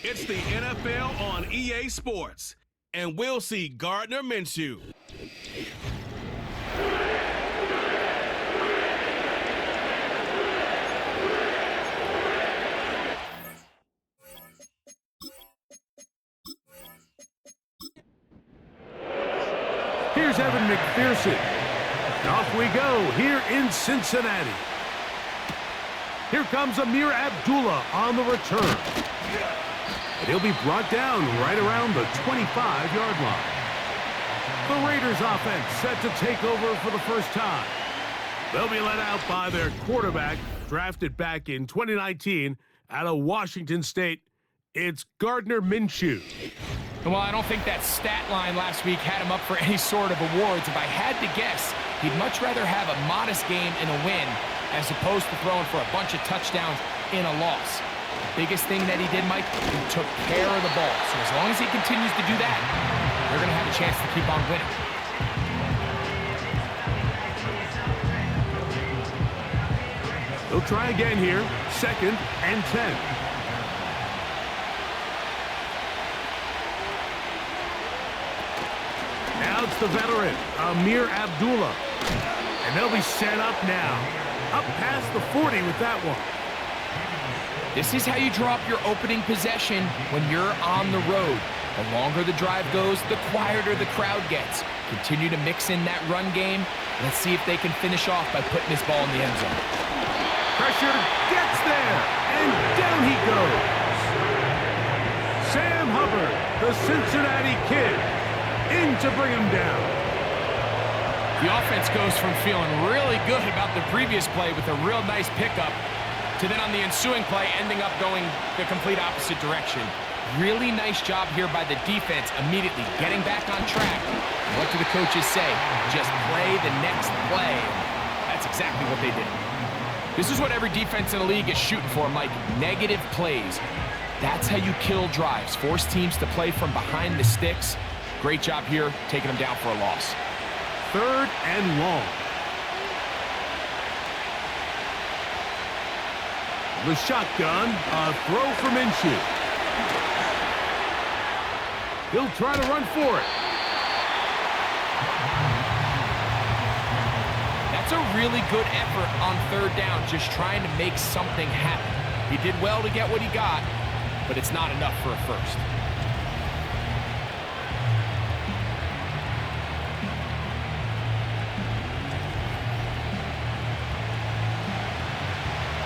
It's the NFL on EA Sports, and we'll see Gardner Minshew. Here's Evan McPherson. Off we go here in Cincinnati. Here comes Amir Abdullah on the return. And he'll be brought down right around the 25-yard line. The Raiders offense set to take over for the first time. They'll be led out by their quarterback, drafted back in 2019 out of Washington State. It's Gardner Minshew. Well, I don't think that stat line last week had him up for any sort of awards. If I had to guess, he'd much rather have a modest game in a win as opposed to throwing for a bunch of touchdowns in a loss. The biggest thing that he did, Mike, he took care of the ball. So as long as he continues to do that, they're going to have a chance to keep on winning. They'll try again here, 2nd and 10. Now it's the veteran, Amir Abdullah. And they'll be set up now. Up past the 40 with that one. This is how you draw up your opening possession when you're on the road. The longer the drive goes, the quieter the crowd gets. Continue to mix in that run game. Let's see if they can finish off by putting this ball in the end zone. Pressure gets there, and down he goes. Sam Hubbard, the Cincinnati Kid, in to bring him down. The offense goes from feeling really good about the previous play with a real nice pickup to then on the ensuing play ending up going the complete opposite direction. Really nice job here by the defense immediately getting back on track. What do the coaches say? Just play the next play. That's exactly what they did. This is what every defense in the league is shooting for, Mike. Negative plays. That's how you kill drives. Force teams to play from behind the sticks. Great job here, taking them down for a loss. 3rd and long. The shotgun, a throw for Minshew. He'll try to run for it. That's a really good effort on 3rd down, just trying to make something happen. He did well to get what he got, but it's not enough for a first.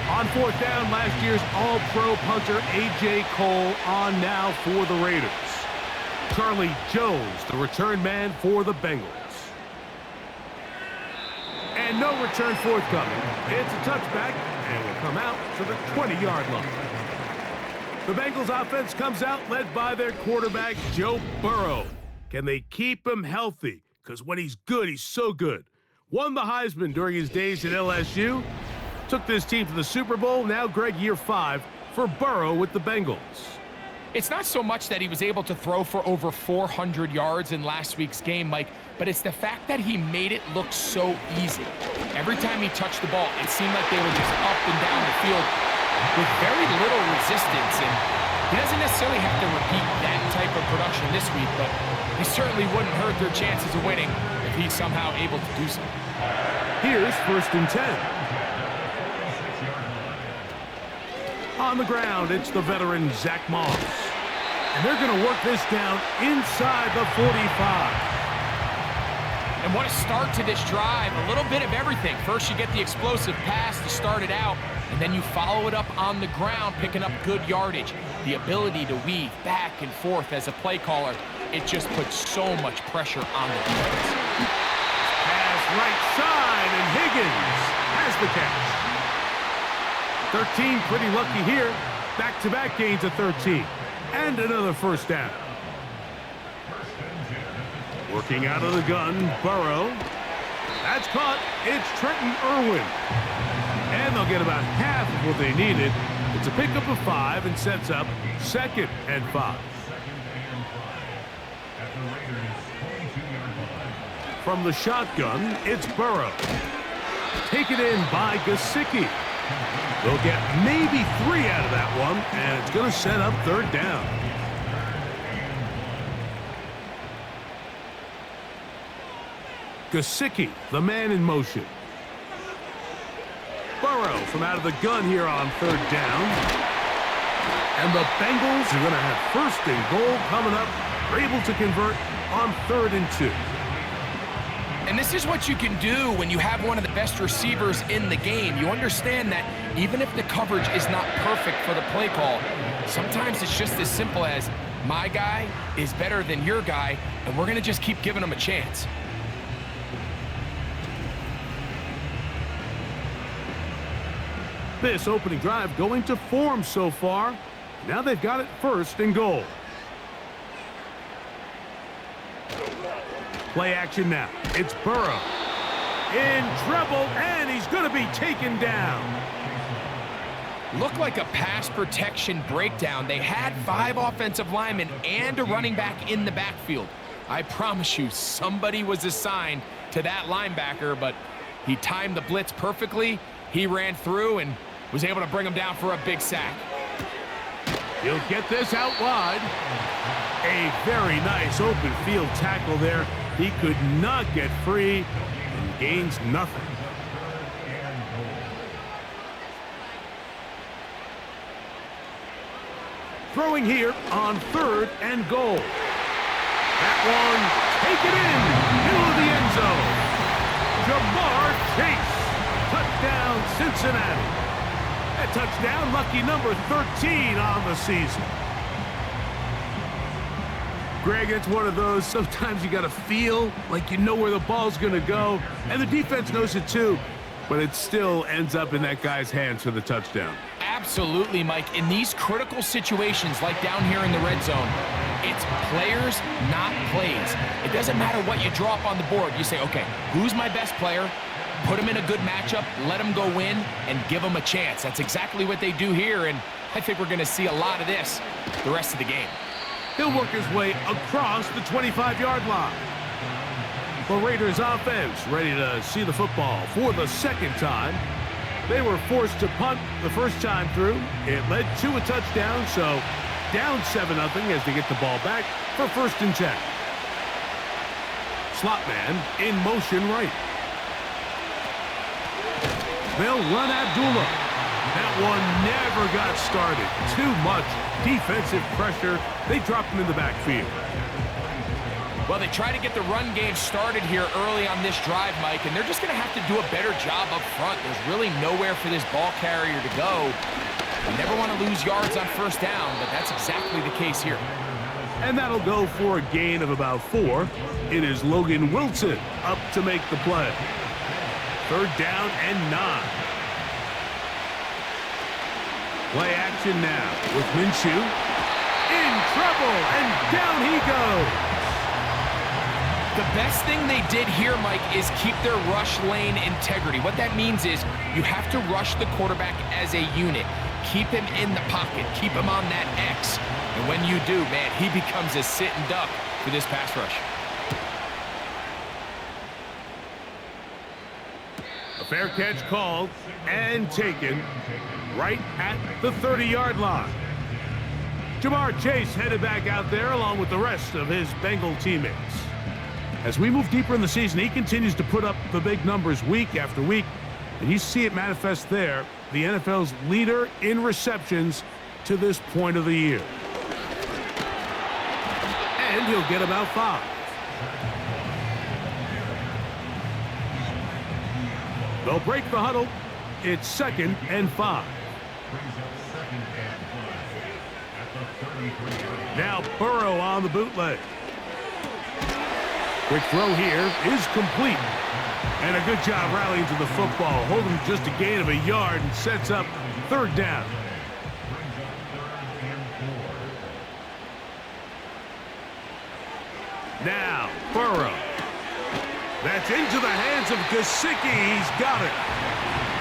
On 4th down, last year's All-Pro punter A.J. Cole on now for the Raiders. Charlie Jones, the return man for the Bengals. And no return forthcoming. It's a touchback, and will come out to the 20-yard line. The Bengals offense comes out led by their quarterback, Joe Burrow. Can they keep him healthy? Because when he's good, he's so good. Won the Heisman during his days at LSU. Took this team to the Super Bowl. Now, Greg, year 5 for Burrow with the Bengals. It's not so much that he was able to throw for over 400 yards in last week's game, Mike, but it's the fact that he made it look so easy. Every time he touched the ball, it seemed like they were just up and down the field with very little resistance. And he doesn't necessarily have to repeat that type of production this week, but he certainly wouldn't hurt their chances of winning if he's somehow able to do so. Here's 1st and 10. On the ground, it's the veteran Zach Moss. And they're going to work this down inside the 45. And what a start to this drive. A little bit of everything. First, you get the explosive pass to start it out, and then you follow it up on the ground, picking up good yardage. The ability to weave back and forth as a play caller, it just puts so much pressure on the defense. Pass right side, and Higgins has the catch. 13, pretty lucky here. Back-to-back gains of 13. And another first down. Working out of the gun, Burrow. That's caught. It's Trenton Irwin. And they'll get about half of what they needed It's a pickup of 5 and sets up 2nd and 5. From the shotgun, it's Burrow. Taken in by Gesicki. They'll get maybe 3 out of that one, and it's going to set up 3rd down. Gesicki, the man in motion. Burrow from out of the gun here on 3rd down. And the Bengals are going to have 1st and goal coming up. They're able to convert on 3rd and 2. And this is what you can do when you have one of the best receivers in the game. You understand that even if the coverage is not perfect for the play call, sometimes it's just as simple as my guy is better than your guy, and we're going to just keep giving him a chance. This opening drive going to form so far. Now they've got it 1st and goal. Play action now. It's Burrow. In trouble, and he's going to be taken down. Looked like a pass protection breakdown. They had 5 offensive linemen and a running back in the backfield. I promise you, somebody was assigned to that linebacker, but he timed the blitz perfectly. He ran through and was able to bring him down for a big sack. He'll get this out wide. A very nice open field tackle there. He could not get free and gains nothing. Throwing here on 3rd and goal. That one, take it in, middle of the end zone. Jamar Chase, touchdown Cincinnati. That touchdown, lucky number 13 on the season. Greg, it's one of those, sometimes you got to feel like you know where the ball's going to go, and the defense knows it too, but it still ends up in that guy's hands for the touchdown. Absolutely, Mike. In these critical situations, like down here in the red zone, it's players, not plays. It doesn't matter what you draw up on the board. You say, okay, who's my best player? Put him in a good matchup, let him go win, and give him a chance. That's exactly what they do here, and I think we're going to see a lot of this the rest of the game. He'll work his way across the 25-yard line. The Raiders offense ready to see the football for the 2nd time. They were forced to punt the first time through. It led to a touchdown, so down 7-0 as they get the ball back for 1st and 10. Slot man in motion right. They'll run Abdullah. That one never got started. Too much defensive pressure. They dropped him in the backfield. Well, they try to get the run game started here early on this drive, Mike, and they're just going to have to do a better job up front. There's really nowhere for this ball carrier to go. You never want to lose yards on 1st down, but that's exactly the case here. And that'll go for a gain of about 4. It is Logan Wilson up to make the play. 3rd down and 9. Play action now with Minshew. In trouble, and down he goes. The best thing they did here, Mike, is keep their rush lane integrity. What that means is you have to rush the quarterback as a unit. Keep him in the pocket. Keep him on that X. And when you do, man, he becomes a sitting duck for this pass rush. A fair catch called and taken right at the 30-yard line. Jamar Chase headed back out there along with the rest of his Bengal teammates. As we move deeper in the season, he continues to put up the big numbers week after week, and you see it manifest there, the NFL's leader in receptions to this point of the year. And he'll get about 5. They'll break the huddle. It's 2nd and 5. Now Burrow on the bootleg. Quick throw here is complete. And a good job rallying to the football, holding just a gain of a yard and sets up 3rd down. Now Burrow. That's into the hands of Gesicki. He's got it.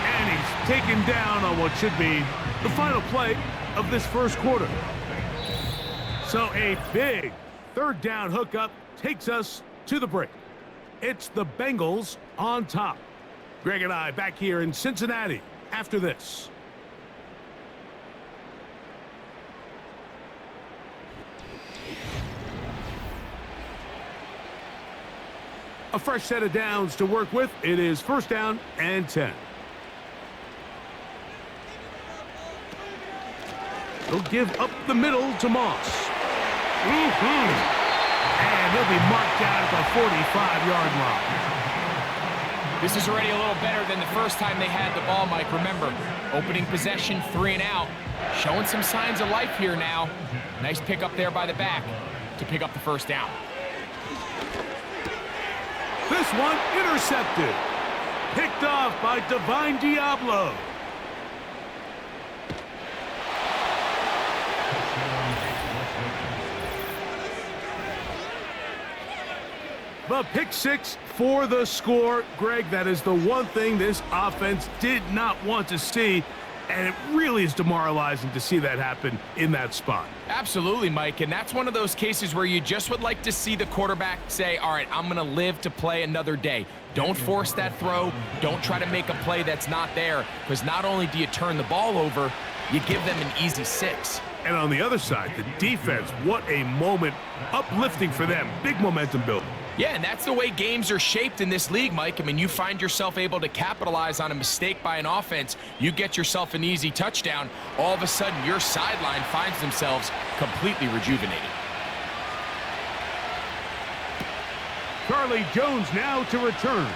And he's taken down on what should be the final play of this first quarter. So a big third down hookup takes us to the break. It's the Bengals on top. Greg and I back here in Cincinnati after this. A fresh set of downs to work with. It is first down and 10. He'll give up the middle to Moss. And he'll be marked down at the 45-yard line. This is already a little better than the first time they had the ball, Mike. Remember, opening possession, 3 and out. Showing some signs of life here now. Nice pick up there by the back to pick up the first down. This one intercepted. Picked off by Divine Diablo. The pick six for the score. Greg, that is the one thing this offense did not want to see, and it really is demoralizing to see that happen in that spot. Absolutely, Mike, and that's one of those cases where you just would like to see the quarterback say, all right, I'm going to live to play another day. Don't force that throw. Don't try to make a play that's not there, because not only do you turn the ball over, you give them an easy 6. And on the other side, the defense, what a moment. Uplifting for them. Big momentum building. Yeah, and that's the way games are shaped in this league, Mike. I mean, you find yourself able to capitalize on a mistake by an offense. You get yourself an easy touchdown. All of a sudden, your sideline finds themselves completely rejuvenated. Charlie Jones now to return.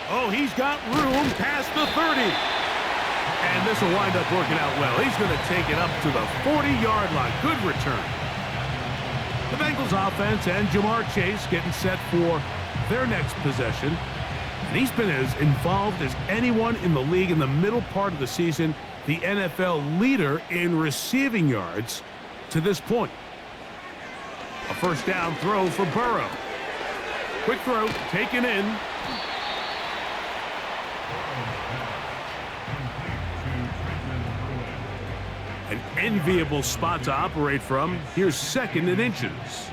Oh, he's got room past the 30. And this will wind up working out well. He's going to take it up to the 40-yard line. Good return. The Bengals offense and Jamar Chase getting set for their next possession. And he's been as involved as anyone in the league in the middle part of the season. The NFL leader in receiving yards to this point. A first down throw for Burrow. Quick throw, taken in. An enviable spot to operate from. Here's second and inches.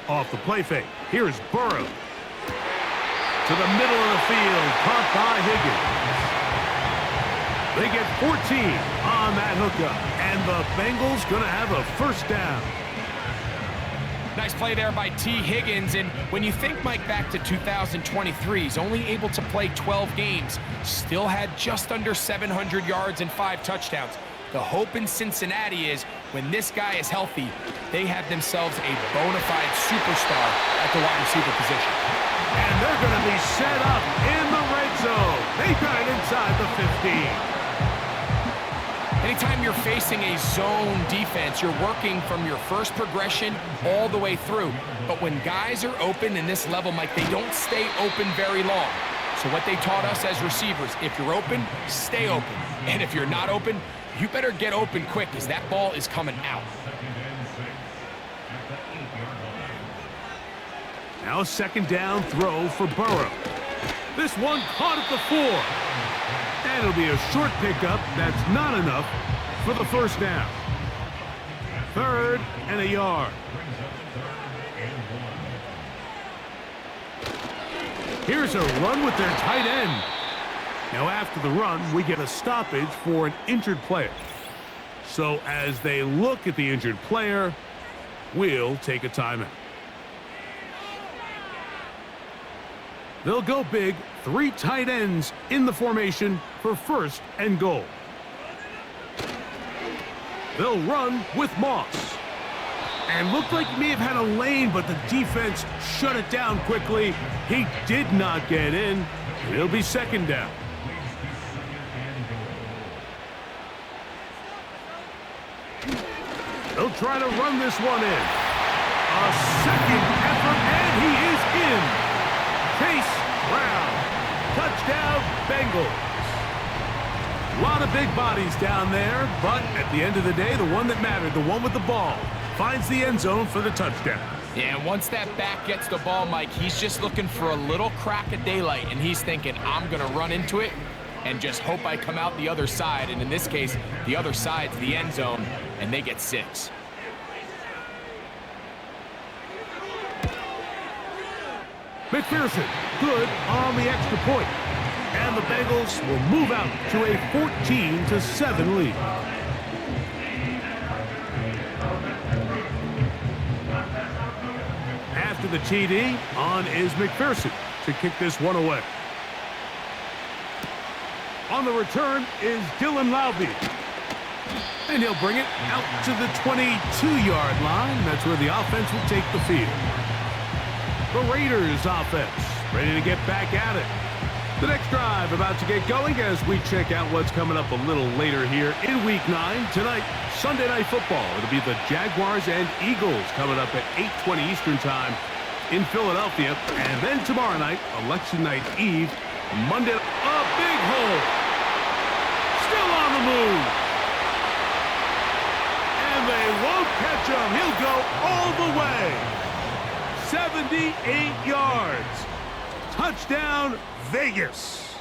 Off the play fake. Here's Burrow. To the middle of the field. Caught by Higgins. They get 14 on that hookup. And the Bengals going to have a first down. Nice play there by T. Higgins, and when you think, Mike, back to 2023, he's only able to play 12 games, still had just under 700 yards and 5 touchdowns. The hope in Cincinnati is when this guy is healthy, they have themselves a bona fide superstar at the wide receiver position. And they're going to be set up in the red zone. They got it inside the 15. Anytime you're facing a zone defense, you're working from your first progression all the way through. But when guys are open in this level, Mike, they don't stay open very long. So what they taught us as receivers, if you're open, stay open. And if you're not open, you better get open quick because that ball is coming out. Now a second down throw for Burrow. This one caught at the 4. And it'll be a short pickup. That's not enough for the first down. 3rd and a yard. Here's a run with their tight end. Now after the run, we get a stoppage for an injured player. So as they look at the injured player, we'll take a timeout. They'll go big, 3 tight ends in the formation for 1st and goal. They'll run with Moss. And looked like he may have had a lane, but the defense shut it down quickly. He did not get in. It'll be second down. They'll try to run this one in. A second effort, and he is in. Chase Brown. Touchdown, Bengals. A lot of big bodies down there, but at the end of the day, the one that mattered, the one with the ball, finds the end zone for the touchdown. Yeah, and once that back gets the ball, Mike, he's just looking for a little crack of daylight, and he's thinking, I'm going to run into it and just hope I come out the other side. And in this case, the other side's the end zone, and they get 6. McPherson, good on the extra point. And the Bengals will move out to a 14-7 lead. After the TD, on is McPherson to kick this one away. On the return is Dylan Laube. And he'll bring it out to the 22-yard line. That's where the offense will take the field. The Raiders offense ready to get back at it. The next drive about to get going as we check out what's coming up a little later here in Week 9. Tonight, Sunday Night Football. It'll be the Jaguars and Eagles coming up at 8:20 Eastern Time in Philadelphia. And then tomorrow night, Election Night Eve, Monday. A big hole. Still on the move. And they won't catch him. He'll go all the way. 78 yards. Touchdown, Vegas.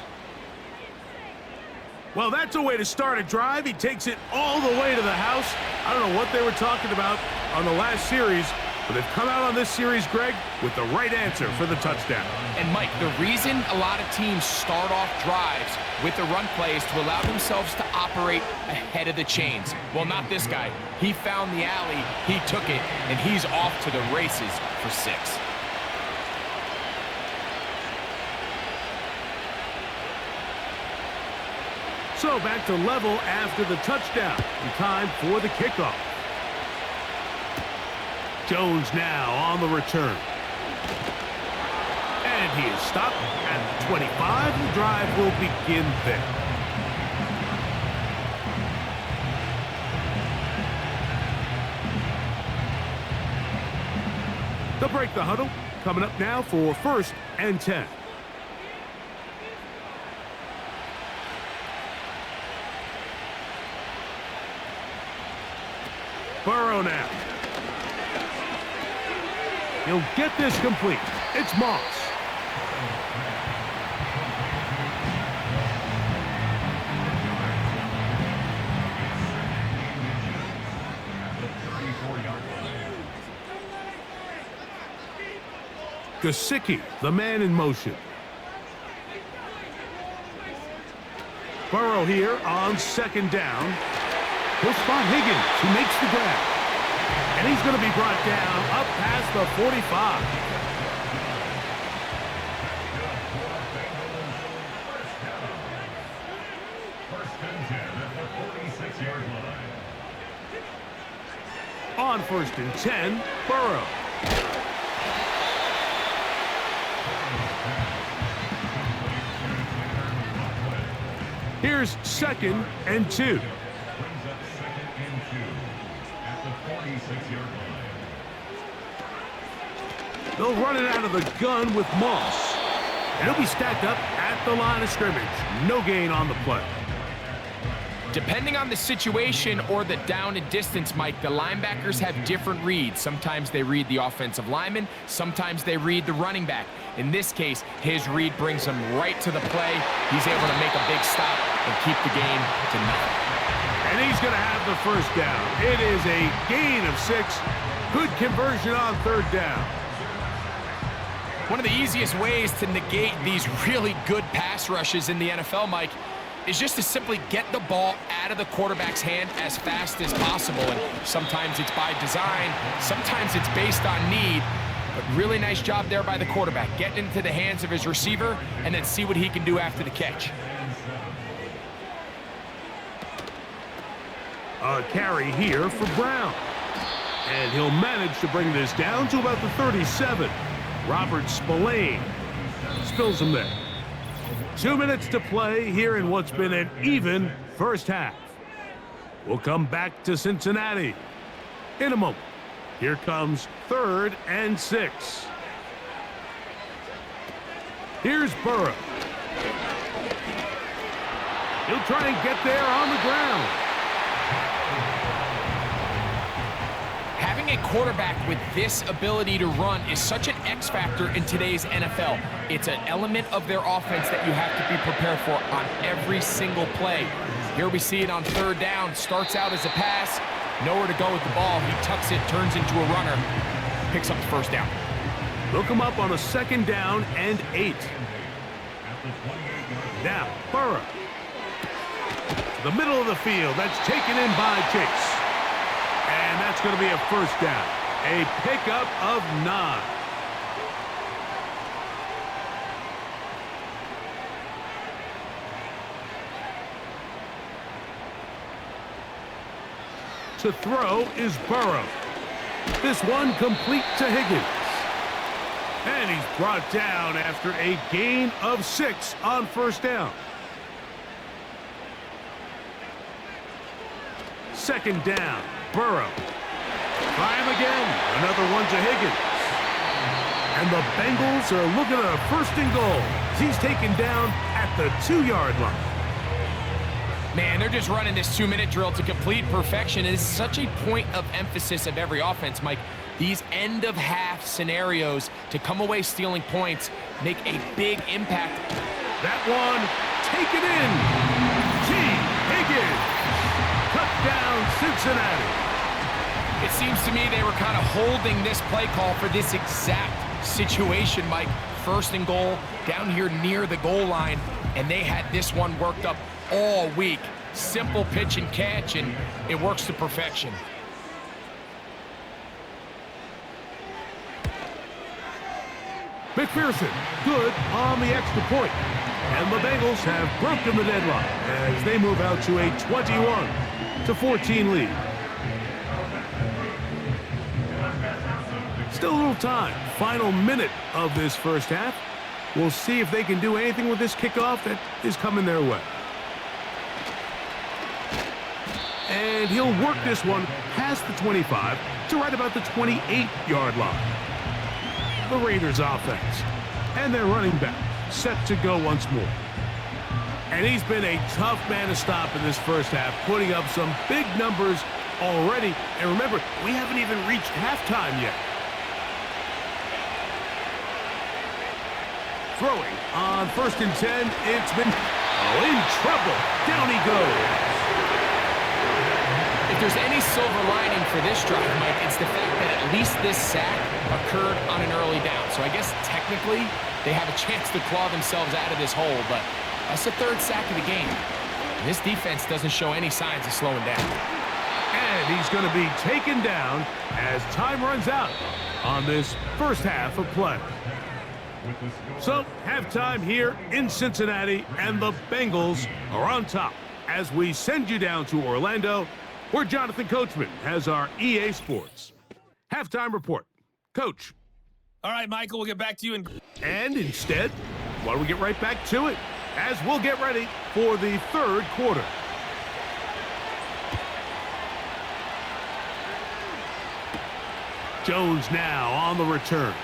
Well, that's a way to start a drive. He takes it all the way to the house. I don't know what they were talking about on the last series, but they've come out on this series, Greg, with the right answer for the touchdown. And, Mike, the reason a lot of teams start off drives with the run play is to allow themselves to operate ahead of the chains. Well, not this guy. He found the alley, he took it, and he's off to the races for 6. So back to level after the touchdown. In time for the kickoff. Jones now on the return. And he is stopped at the 25. The drive will begin there. They'll break the huddle. Coming up now for 1st and 10. Burrow now. He'll get this complete. It's Moss. Gesicki, the man in motion. Burrow here on 2nd down. He'll spot Higgins, who makes the grab. And he's going to be brought down up past the 45. On 1st and 10, Burrow. Here's 2nd and 2. They'll run it out of the gun with Moss. And he'll be stacked up at the line of scrimmage. No gain on the play. Depending on the situation or the down and distance, Mike, the linebackers have different reads. Sometimes they read the offensive lineman. Sometimes they read the running back. In this case, his read brings him right to the play. He's able to make a big stop and keep the game to nothing. And he's going to have the 1st down. It is a gain of 6. Good conversion on 3rd down. One of the easiest ways to negate these really good pass rushes in the NFL, Mike, is just to simply get the ball out of the quarterback's hand as fast as possible. And sometimes it's by design, sometimes it's based on need, but really nice job there by the quarterback. Get into the hands of his receiver and then see what he can do after the catch. A carry here for Brown. And he'll manage to bring this down to about the 37. Robert Spillane spills him there. 2 minutes to play here in what's been an even first half. We'll come back to Cincinnati in a moment. Here comes 3rd and 6. Here's Burrow. He'll try and get there on the ground. Having a quarterback with this ability to run is such an X factor in today's NFL. It's an element of their offense that you have to be prepared for on every single play. Here we see it on third down. Starts out as a pass, nowhere to go with the ball. He tucks it, turns into a runner, picks up the first down. Look him up on a 2nd down and 8. Now, Burrow. The middle of the field. That's taken in by Chase. And that's going to be a first down. A pickup of 9. To throw is Burrow. This one complete to Higgins. And he's brought down after a gain of 6 on first down. 2nd down, Burrow. Try him again. Another one to Higgins. And the Bengals are looking at a 1st and goal. He's taken down at the 2-yard line. Man, they're just running this 2-minute drill to complete perfection. It is such a point of emphasis of every offense, Mike. These end-of-half scenarios to come away stealing points make a big impact. That one, taken in. T. Higgins. Touchdown, Cincinnati. It seems to me they were kind of holding this play call for this exact situation, Mike. 1st and goal, down here near the goal line, and they had this one worked up all week. Simple pitch and catch, and it works to perfection. McPherson, good on the extra point. And the Bengals have broken the deadlock as they move out to a 21-14 lead. Still a little time. Final minute of this first half. We'll see if they can do anything with this kickoff that is coming their way. And he'll work this one past the 25 to right about the 28-yard line. The Raiders offense and their running back set to go once more. And he's been a tough man to stop in this first half, putting up some big numbers already. And remember, we haven't even reached halftime yet. Throwing on 1st and 10, it's been in trouble. Down he goes. If there's any silver lining for this drive, Mike, it's the fact that at least this sack occurred on an early down. So I guess technically they have a chance to claw themselves out of this hole, but that's the 3rd sack of the game. And this defense doesn't show any signs of slowing down. And he's going to be taken down as time runs out on this first half of play. So, halftime here in Cincinnati, and the Bengals are on top as we send you down to Orlando, where Jonathan Coachman has our EA Sports halftime report. Coach. All right, Michael, we'll get back to you. And instead, why don't we get right back to it as we'll get ready for the 3rd quarter. Jones now on the return.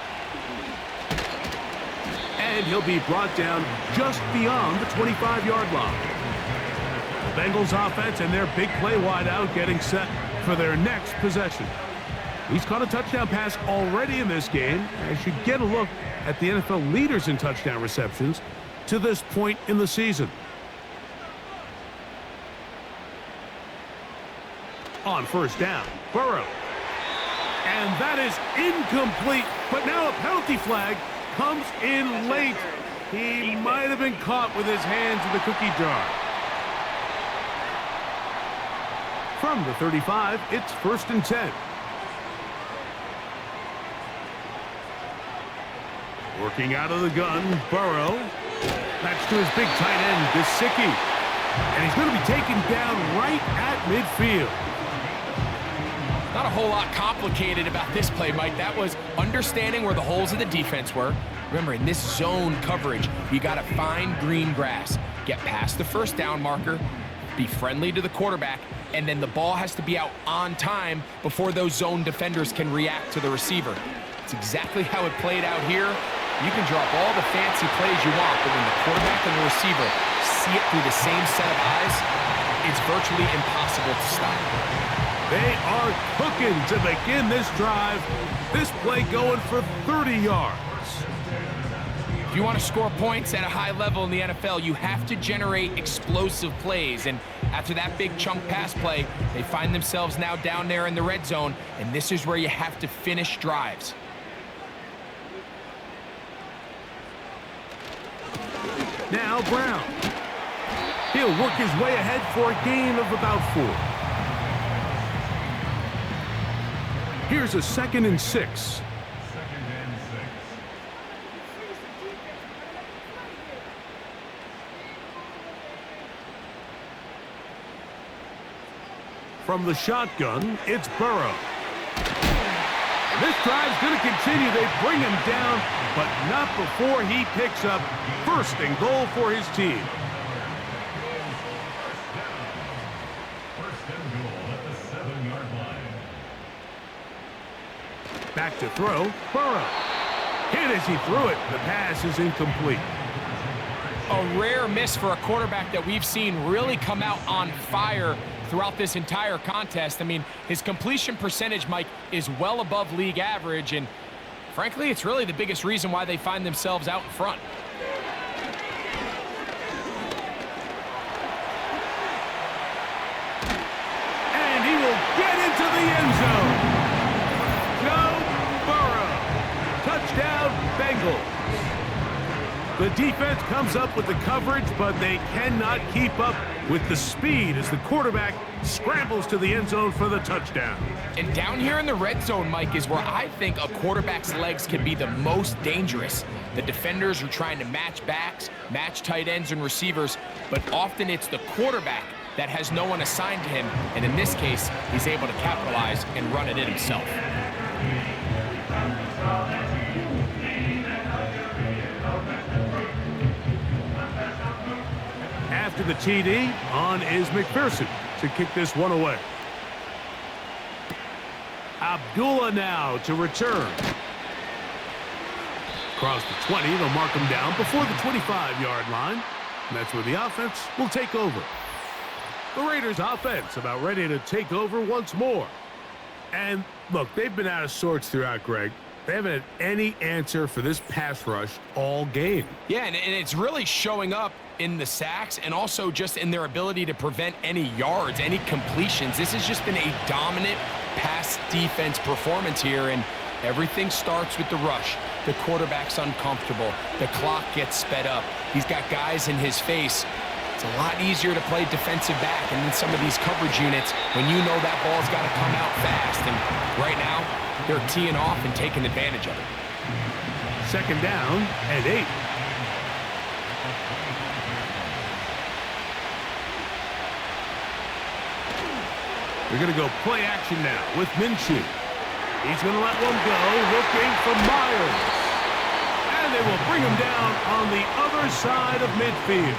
And he'll be brought down just beyond the 25-yard line. The Bengals offense and their big play wideout getting set for their next possession. He's caught a touchdown pass already in this game. I should get a look at the NFL leaders in touchdown receptions to this point in the season. On 1st down, Burrow. And that is incomplete, but now a penalty flag comes in late. He might have been caught with his hands in the cookie jar. From the 35, it's 1st and 10. Working out of the gun, Burrow. That's to his big tight end, Gesicki. And he's going to be taken down right at midfield. Not a whole lot complicated about this play, Mike. That was understanding where the holes of the defense were. Remember, in this zone coverage, you got to find green grass, get past the 1st down marker, be friendly to the quarterback, and then the ball has to be out on time before those zone defenders can react to the receiver. It's exactly how it played out here. You can drop all the fancy plays you want, but when the quarterback and the receiver see it through the same set of eyes, it's virtually impossible to stop. They are cooking to begin this drive. This play going for 30 yards. If you want to score points at a high level in the NFL, you have to generate explosive plays. And after that big chunk pass play, they find themselves now down there in the red zone, and this is where you have to finish drives. Now Brown. He'll work his way ahead for a gain of about 4. Here's a 2nd and 6. From the shotgun, it's Burrow. This drive's going to continue. They bring him down, but not before he picks up 1st and goal for his team. Back to throw, Burrow. Hit as he threw it. The pass is incomplete. A rare miss for a quarterback that we've seen really come out on fire throughout this entire contest. I mean, his completion percentage, Mike, is well above league average, and frankly, it's really the biggest reason why they find themselves out in front. And he will get into the end zone. Joe Burrow. Touchdown, Bengals. The defense comes up with the coverage, but they cannot keep up with the speed as the quarterback scrambles to the end zone for the touchdown. And down here in the red zone, Mike, is where I think a quarterback's legs can be the most dangerous. The defenders are trying to match backs, match tight ends and receivers, but often it's the quarterback that has no one assigned to him, and in this case, he's able to capitalize and run it in himself. After the TD, on is McPherson to kick this one away. Abdullah now to return. Across the 20, they'll mark him down before the 25-yard line. And that's where the offense will take over. The Raiders' offense about ready to take over once more. And look, they've been out of sorts throughout, Greg. They haven't had any answer for this pass rush all game. Yeah, and it's really showing up in the sacks and also just in their ability to prevent any yards, any completions. This has just been a dominant pass defense performance here, and everything starts with the rush. The quarterback's uncomfortable. The clock gets sped up. He's got guys in his face. It's a lot easier to play defensive back, and in some of these coverage units, when you know that ball's got to come out fast, and right now, they're teeing off and taking advantage of it. 2nd down and 8. They're going to go play action now with Minshew. He's going to let one go, looking for Myers. And they will bring him down on the other side of midfield.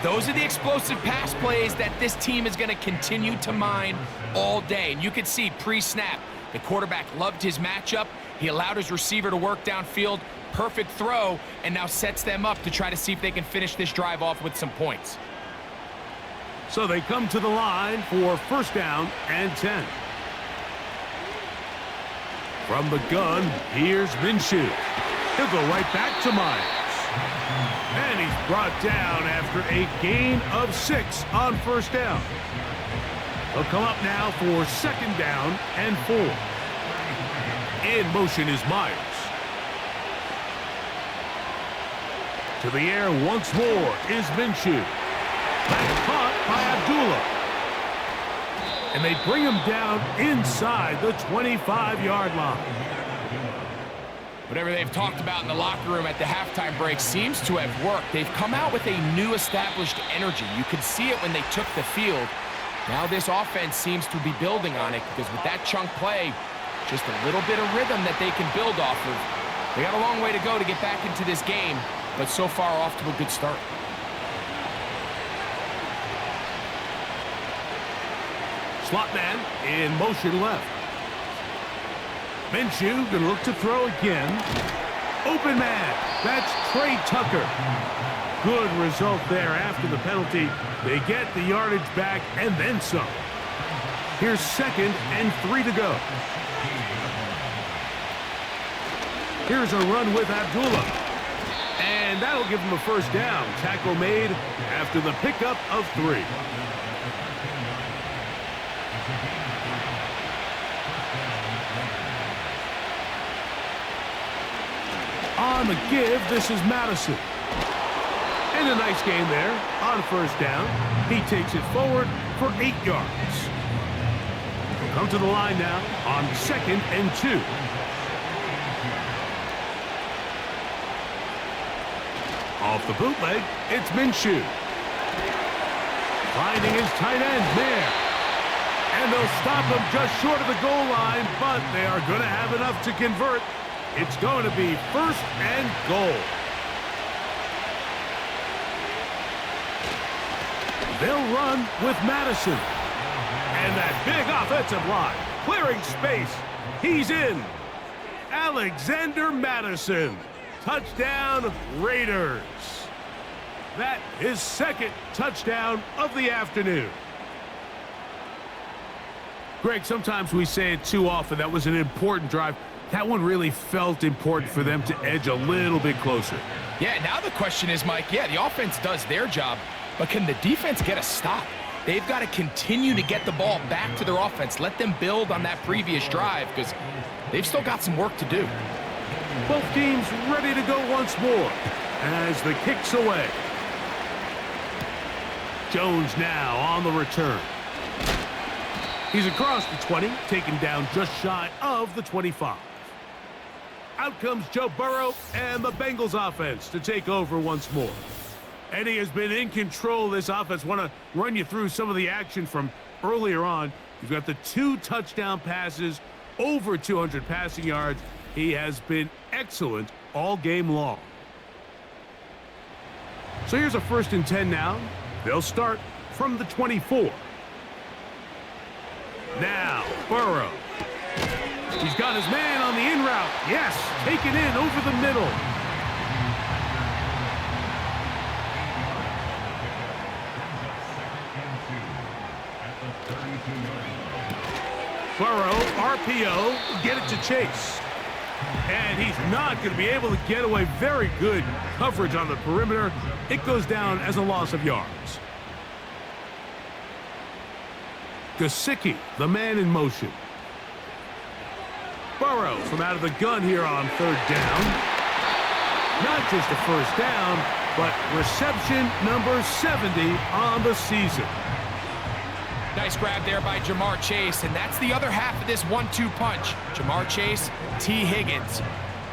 Those are the explosive pass plays that this team is going to continue to mine all day. And you can see pre-snap, the quarterback loved his matchup. He allowed his receiver to work downfield. Perfect throw, and now sets them up to try to see if they can finish this drive off with some points. So they come to the line for 1st down and 10. From the gun, here's Minshew. He'll go right back to Myers. And he's brought down after a gain of 6 on 1st down. He'll come up now for 2nd down and 4. In motion is Myers. To the air once more is Minshew. That's caught by Abdullah. And they bring him down inside the 25-yard line. Whatever they've talked about in the locker room at the halftime break seems to have worked. They've come out with a new established energy. You could see it when they took the field. Now this offense seems to be building on it because with that chunk play, just a little bit of rhythm that they can build off of. They got a long way to go to get back into this game, but so far off to a good start. Slot man in motion left. Minshew going to look to throw again. Open man. That's Trey Tucker. Good result there after the penalty. They get the yardage back and then some. Here's 2nd and 3 to go. Here's a run with Abdullah. And that'll give him a first down. Tackle made after the pickup of 3. On the give, this is Madison. And a nice game there on first down. He takes it forward for 8 yards. He'll come to the line now on 2nd and 2. Off the bootleg, it's Minshew. Finding his tight end there. And they'll stop him just short of the goal line, but they are going to have enough to convert. It's going to be 1st and goal. They'll run with Madison. And that big offensive line, clearing space. He's in. Alexander Madison. Touchdown, Raiders. That is 2nd touchdown of the afternoon. Greg, sometimes we say it too often. That was an important drive. That one really felt important for them to edge a little bit closer. Yeah, now the question is, Mike, yeah, the offense does their job, but can the defense get a stop? They've got to continue to get the ball back to their offense. Let them build on that previous drive because they've still got some work to do. Both teams ready to go once more as the kick's away. Jones now on the return. He's across the 20, taken down just shy of the 25. Out comes Joe Burrow and the Bengals offense to take over once more. Eddie has been in control of this offense. Want to run you through some of the action from earlier on. You've got the 2 touchdown passes, over 200 passing yards. He has been excellent all game long. So here's a 1st and 10 now. They'll start from the 24. Now, Burrow. He's got his man on the in route. Yes, taken in over the middle. Burrow, RPO, get it to Chase. And he's not going to be able to get away. Very good coverage on the perimeter. It goes down as a loss of yards. Gesicki, the man in motion. Burrow from out of the gun here on 3rd down. Not just a first down, but reception number 70 on the season. Nice grab there by Jamar Chase, and that's the other half of this 1-2 punch. Jamar Chase, T. Higgins.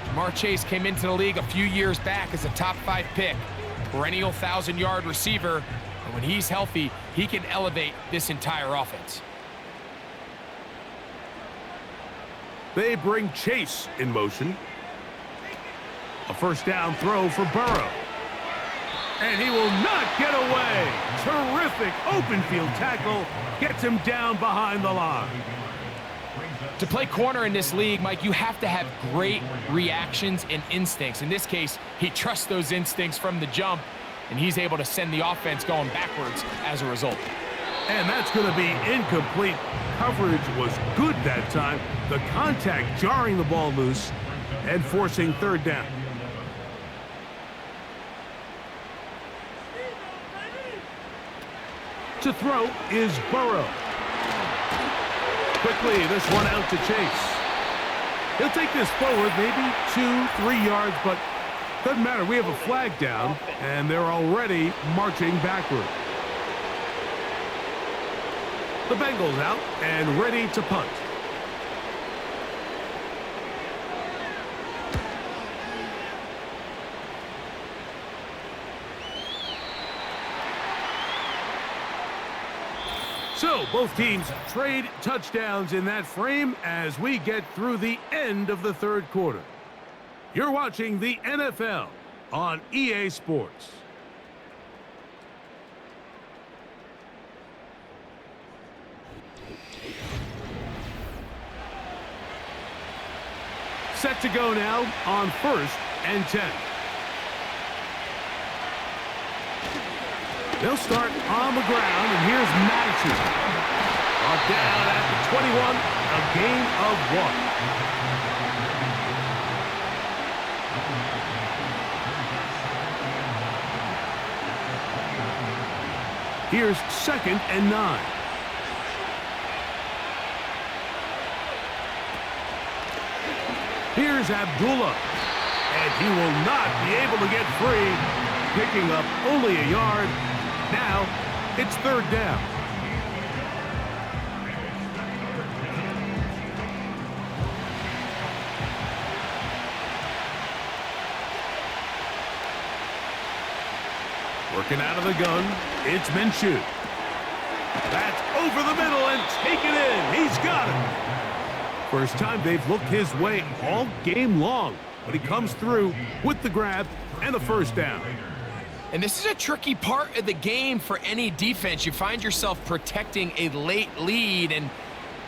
Jamar Chase came into the league a few years back as a top 5 pick, perennial 1,000-yard receiver, and when he's healthy, he can elevate this entire offense. They bring Chase in motion. A first down throw for Burrow. And he will not get away. Terrific open field tackle. Gets him down behind the line. To play corner in this league, Mike, you have to have great reactions and instincts. In this case, he trusts those instincts from the jump, and he's able to send the offense going backwards as a result. And that's going to be incomplete. Coverage was good that time. The contact jarring the ball loose and forcing 3rd down. To throw is Burrow. Quickly, this one out to Chase. He'll take this forward, maybe 2-3 yards, but doesn't matter. We have a flag down, and they're already marching backward. The Bengals out and ready to punt. So both teams trade touchdowns in that frame as we get through the end of the 3rd quarter. You're watching the NFL on EA Sports. Set to go now on 1st and 10. They'll start on the ground, and here's Madison. Brought down at the 21, a gain of 1. Here's 2nd and 9. Here's Abdullah, and he will not be able to get free, picking up only a yard. Now it's 3rd down. Working out of the gun, it's Minshew. That's over the middle and taken in. He's got it. First time they've looked his way all game long, but he comes through with the grab and the 1st down. And this is a tricky part of the game for any defense. You find yourself protecting a late lead, and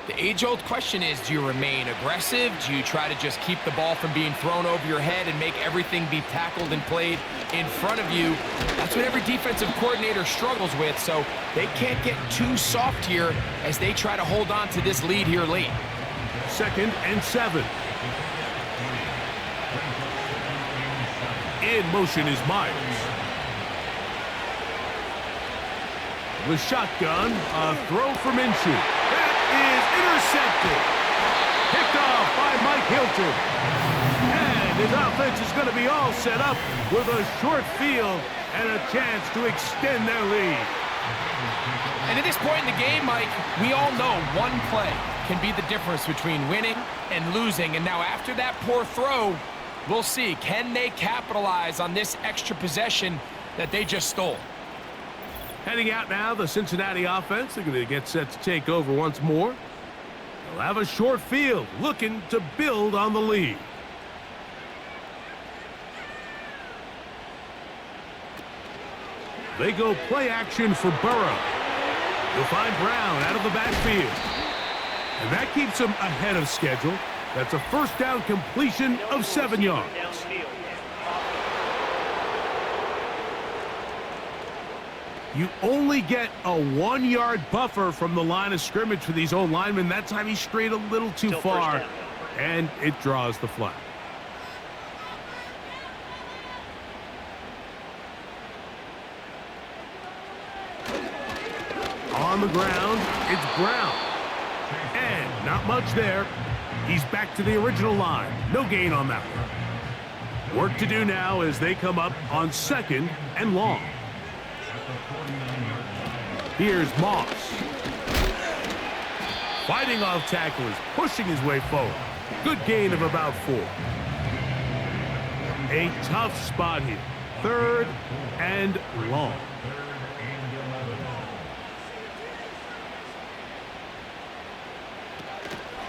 the age-old question is, do you remain aggressive? Do you try to just keep the ball from being thrown over your head and make everything be tackled and played in front of you? That's what every defensive coordinator struggles with, so they can't get too soft here as they try to hold on to this lead here late. 2nd and 7. In motion is Myers. The shotgun, a throw for Minshew. That is intercepted. Picked off by Mike Hilton. And his offense is going to be all set up with a short field and a chance to extend their lead. And at this point in the game, Mike, we all know one play can be the difference between winning and losing. And now after that poor throw, we'll see, can they capitalize on this extra possession that they just stole? Heading out now, the Cincinnati offense. They're going to get set to take over once more. They'll have a short field, looking to build on the lead. They go play action for Burrow. You'll find Brown out of the backfield. And that keeps him ahead of schedule. That's a 1st down completion of 7 yards. You only get a 1-yard buffer from the line of scrimmage for these old linemen. That time he strayed a little too far, and it draws the flag. On the ground, it's Brown. And not much there. He's back to the original line. No gain on that one. Work to do now as they come up on 2nd and long. Here's Moss. Fighting off tacklers, pushing his way forward. Good gain of about 4. A tough spot here. 3rd and long.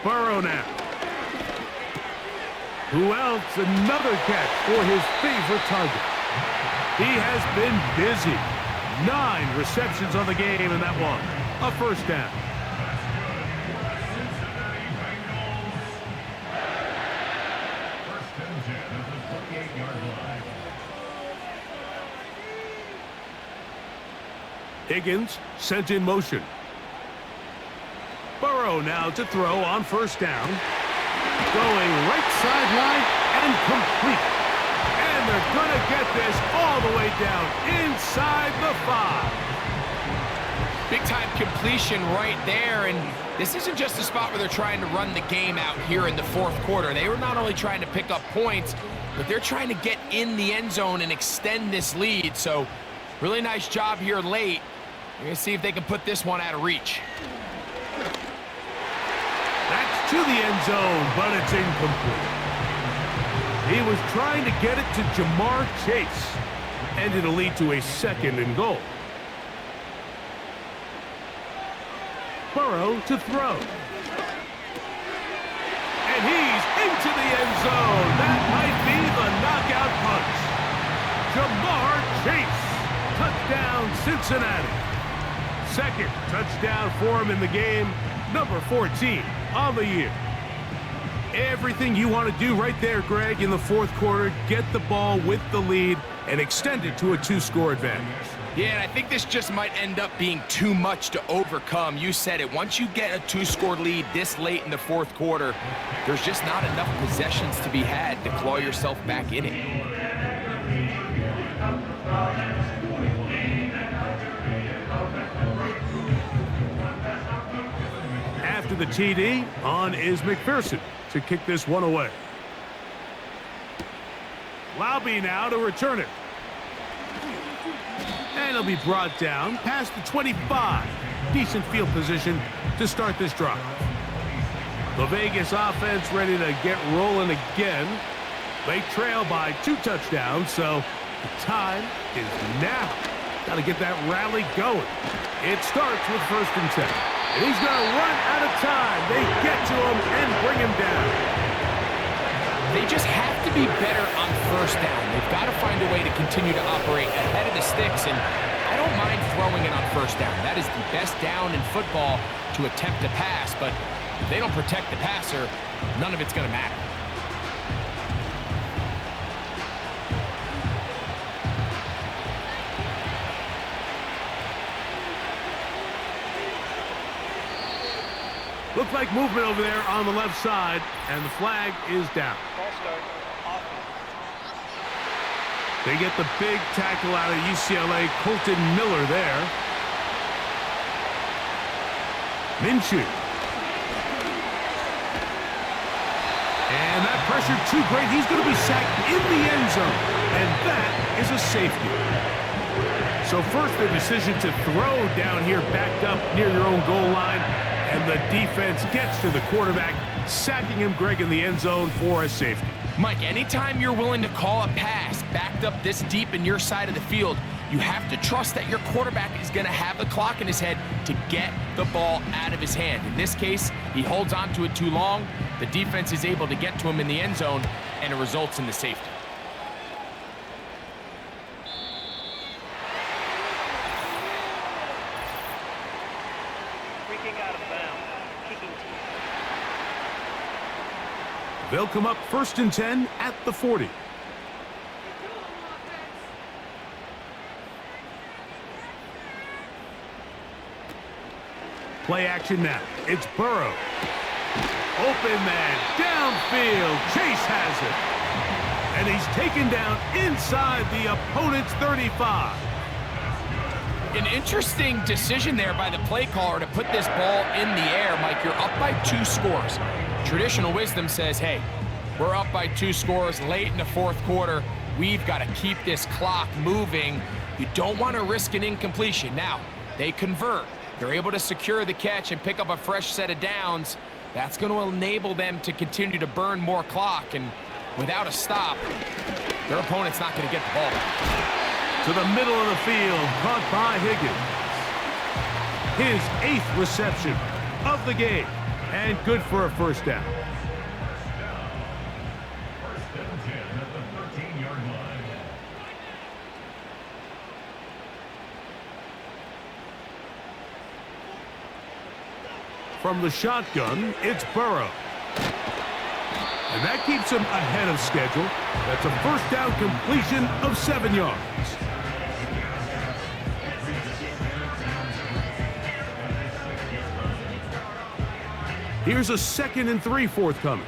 Burrow now. Who else? Another catch for his favorite target. He has been busy. 9 receptions on the game, and that one, a 1st down. Higgins sent in motion. Burrow now to throw on 1st down. Going right sideline and complete. And they're going to get this all the way down inside the 5. Big-time completion right there, and this isn't just a spot where they're trying to run the game out here in the 4th quarter. They were not only trying to pick up points, but they're trying to get in the end zone and extend this lead. So really nice job here late. We're going to see if they can put this one out of reach. That's to the end zone, but it's incomplete. He was trying to get it to Jamar Chase, and it'll lead to a 2nd and goal. Burrow to throw. And he's into the end zone. That might be the knockout punch. Jamar Chase. Touchdown, Cincinnati. 2nd touchdown for him in the game. Number 14 on the year. Everything you want to do right there, Greg, in the 4th quarter. Get the ball with the lead and extend it to a 2-score advantage. Yeah, and I think this just might end up being too much to overcome. You said it. Once you get a two-score lead this late in the fourth quarter, there's just not enough possessions to be had to claw yourself back in it. After the TD, on is McPherson to kick this one away. Laube now to return it. And it'll be brought down past the 25. Decent field position to start this drive. The Vegas offense ready to get rolling again. They trail by 2 touchdowns, so the time is now. Got to get that rally going. It starts with 1st and 10. And he's going to run out of time. They get to him and bring him down. They just have to be better on 1st down. They've got to find a way to continue to operate ahead of the sticks, and I don't mind throwing it on 1st down. That is the best down in football to attempt to pass, but if they don't protect the passer, none of it's going to matter. Looks like movement over there on the left side, and the flag is down. They get the big tackle out of UCLA, Colton Miller there. Minshew. And that pressure too great. He's going to be sacked in the end zone, and that is a safety. So first, the decision to throw down here backed up near your own goal line, and the defense gets to the quarterback, sacking him, Greg, in the end zone for a safety. Mike, anytime you're willing to call a pass backed up this deep in your side of the field, you have to trust that your quarterback is going to have the clock in his head to get the ball out of his hand. In this case, he holds on to it too long. The defense is able to get to him in the end zone, and it results in the safety. They'll come up 1st and 10 at the 40. Play action now. It's Burrow. Open man, downfield. Chase has it. And he's taken down inside the opponent's 35. An interesting decision there by the play caller to put this ball in the air. Mike, you're up by 2 scores. Traditional wisdom says, hey, we're up by 2 scores late in the fourth quarter. We've got to keep this clock moving. You don't want to risk an incompletion. Now, they convert. They're able to secure the catch and pick up a fresh set of downs. That's going to enable them to continue to burn more clock. And without a stop, their opponent's not going to get the ball back. To the middle of the field, caught by Higgins. His 8th reception of the game, and good for a 1st down. From the shotgun, it's Burrow. And that keeps him ahead of schedule. That's a 1st down completion of 7 yards. Here's a 2nd and 3 forthcoming.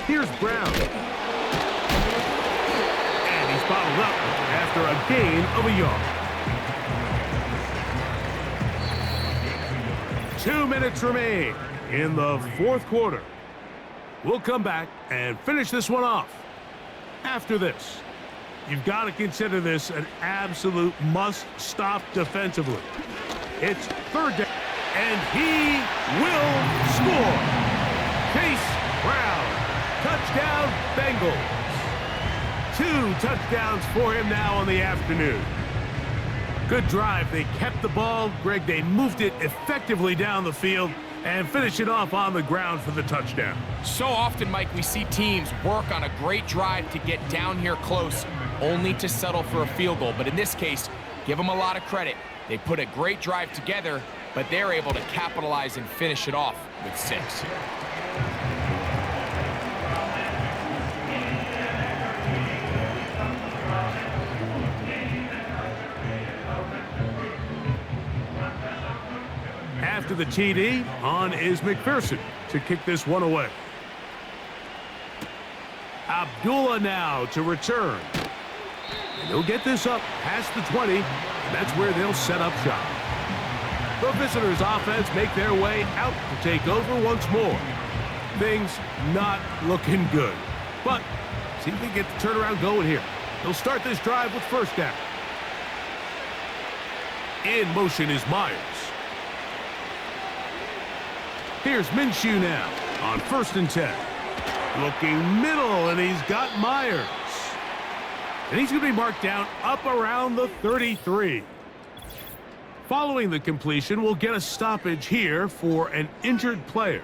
Here's Brown. And he's bottled up after a gain of a yard. 2 minutes remain in the fourth quarter. We'll come back and finish this one off after this. You've got to consider this an absolute must-stop defensively. It's 3rd down, and he will score. Chase Brown, touchdown Bengals. 2 touchdowns for him now on the afternoon. Good drive. They kept the ball. Greg, they moved it effectively down the field and finish it off on the ground for the touchdown. So often, Mike, we see teams work on a great drive to get down here close, only to settle for a field goal. But in this case, give them a lot of credit. They put a great drive together, but they're able to capitalize and finish it off with 6. to the TD. On is McPherson to kick this one away. Abdullah now to return. And he'll get this up past the 20, and that's where they'll set up shop. The visitors' offense make their way out to take over once more. Things not looking good, but see if they get the turnaround going here. They'll start this drive with first down. In motion is Myers. Here's Minshew now on 1st and 10. Looking middle, and he's got Myers. And he's going to be marked down up around the 33. Following the completion, we'll get a stoppage here for an injured player.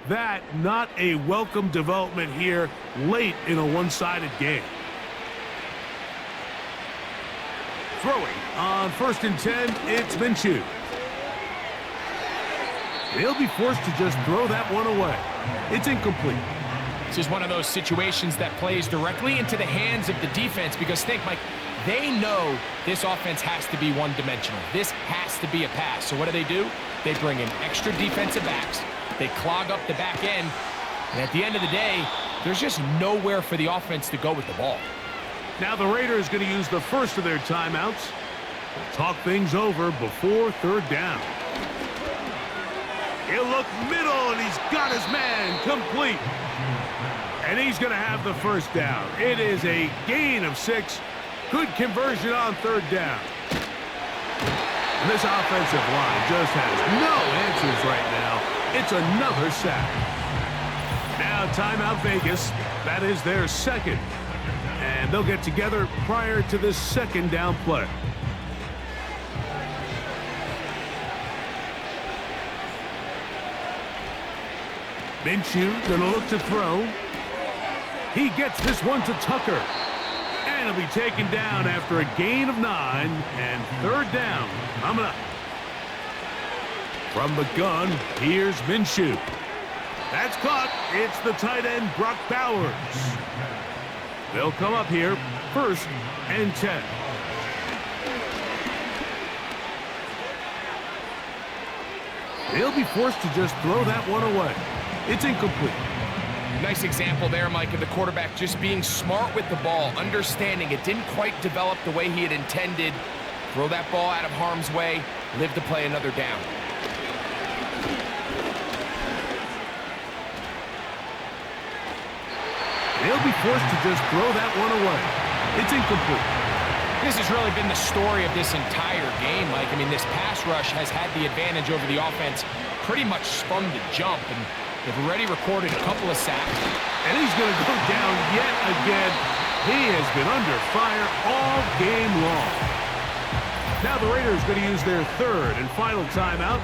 That not a welcome development here late in a one-sided game. Throwing on 1st and 10, it's Minshew. He'll be forced to just throw that one away. It's incomplete. This is one of those situations that plays directly into the hands of the defense because think, Mike, they know this offense has to be one-dimensional. This has to be a pass. So what do? They bring in extra defensive backs. They clog up the back end. And at the end of the day, there's just nowhere for the offense to go with the ball. Now the Raiders going to use the first of their timeouts. They'll talk things over before 3rd down. He'll look middle, and he's got his man complete. And he's going to have the first down. It is a gain of 6. Good conversion on 3rd down. And this offensive line just has no answers right now. It's another sack. Now timeout Vegas. That is their second. And they'll get together prior to this 2nd down play. Minshew going to look to throw. He gets this one to Tucker. And he'll be taken down after a gain of 9 and 3rd down. Coming up. From the gun, here's Minshew. That's caught. It's the tight end, Brock Bowers. They'll come up here, 1st and 10. He'll be forced to just throw that one away. It's incomplete. Nice example there, Mike, of the quarterback just being smart with the ball, understanding it didn't quite develop the way he had intended. Throw that ball out of harm's way, live to play another down. He'll be forced to just throw that one away. It's incomplete. This has really been the story of this entire game, Mike. I mean, this pass rush has had the advantage over the offense pretty much from the jump, and they've already recorded a couple of sacks. And he's going to go down yet again. He has been under fire all game long. Now the Raiders going to use their 3rd and final timeout,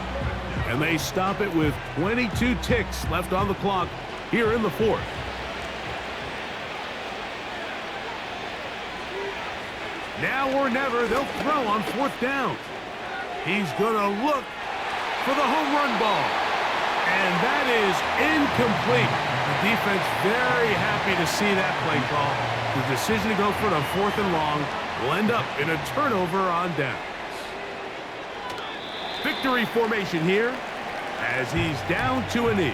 and they stop it with 22 ticks left on the clock here in the 4th. Now or never, they'll throw on 4th down. He's going to look for the home run ball. And that is incomplete. The defense very happy to see that play call. The decision to go for it on 4th and long will end up in a turnover on downs. Victory formation here as he's down to a knee.